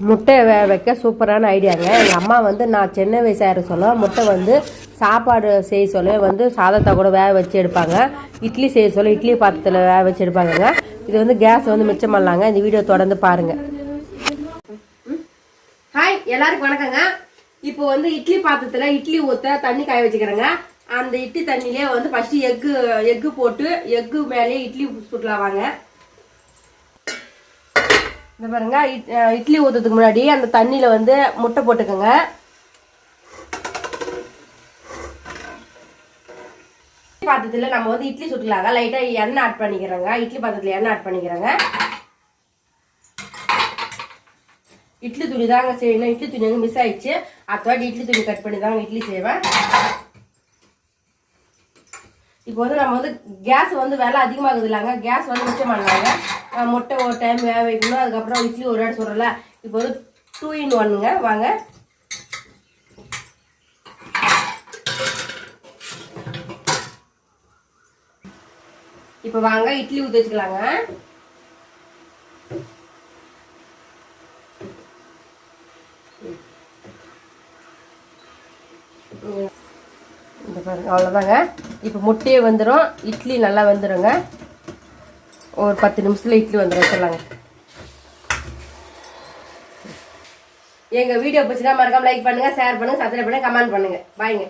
முட்டை வேக வைக்க சூப்பரான ஐடியாங்க. எங்கள் அம்மா வந்து நான் சின்ன வயசாக சொல்ல முட்டை வந்து சாப்பாடு செய்ய சொல்ல வந்து சாதத்தை கூட வேக வச்சு எடுப்பாங்க. இட்லி செய்ய சொல்ல இட்லி பாத்திரத்தில் வேக வச்சு எடுப்பாங்க. இது வந்து கேஸ் வந்து மிச்சம் பண்ணலாங்க. இந்த வீடியோ தொடர்ந்து பாருங்கள். ஹாய், எல்லாருக்கும் வணக்கங்க. இப்போ வந்து இட்லி பாத்திரத்தில் இட்லி ஊற்ற தண்ணி காய வச்சுக்கிறேங்க. அந்த இட்லி தண்ணியிலே வந்து ஃபஸ்ட்டு எக்கு போட்டு எக்கு மேலேயே இட்லி சுட்டலாம் வாங்க. இந்த பாருங்க, இட்லி ஊற்றுறதுக்கு முன்னாடி அந்த தண்ணியில் வந்து முட்டை போட்டுக்கோங்க. பாத்திரத்தில் நம்ம வந்து இட்லி சுட்டுலாங்க. லைட்டாக எண்ணெய் ஆட் பண்ணிக்கிறோங்க. இட்லி பாத்திரத்தில் எண்ணெய் ஆட் பண்ணிக்கிறோங்க. இட்லி துணி தாங்க செய்யணும். இட்லி துணி வந்து மிஸ் ஆயிடுச்சு. அடுத்த இட்லி துணி கட் பண்ணி தாங்க இட்லி செய்வேன். இப்போ வந்து நம்ம வந்து கேஸ் வந்து விலை அதிகமாகுது இல்லைங்க, கேஸ் வந்து மிச்சம் பண்ணலாங்க. முட்டை ஒரு டைம் வேக வைக்கணும், அதுக்கப்புறம் இட்லி ஒரு இடம் சொல்கிறல. இப்போ வந்து 2 in 1ங்க. வாங்க, இப்போ வாங்க இட்லி ஊற்றி வச்சுக்கலாங்க. இந்த பாருங்க, அவ்வளோதாங்க. இப்போ முட்டையே வந்துடும், இட்லி நல்லா வந்துடுங்க. ஒரு 10 நிமிஷத்தில் இட்லி வந்துடும் சொல்லாங்க. எங்கள் வீடியோ பிடிச்சினா மறக்காம லைக் பண்ணுங்கள், ஷேர் பண்ணுங்கள், சப்ஸ்கிரைப் பண்ணுங்கள், கமெண்ட் பண்ணுங்கள். பாய்ங்க.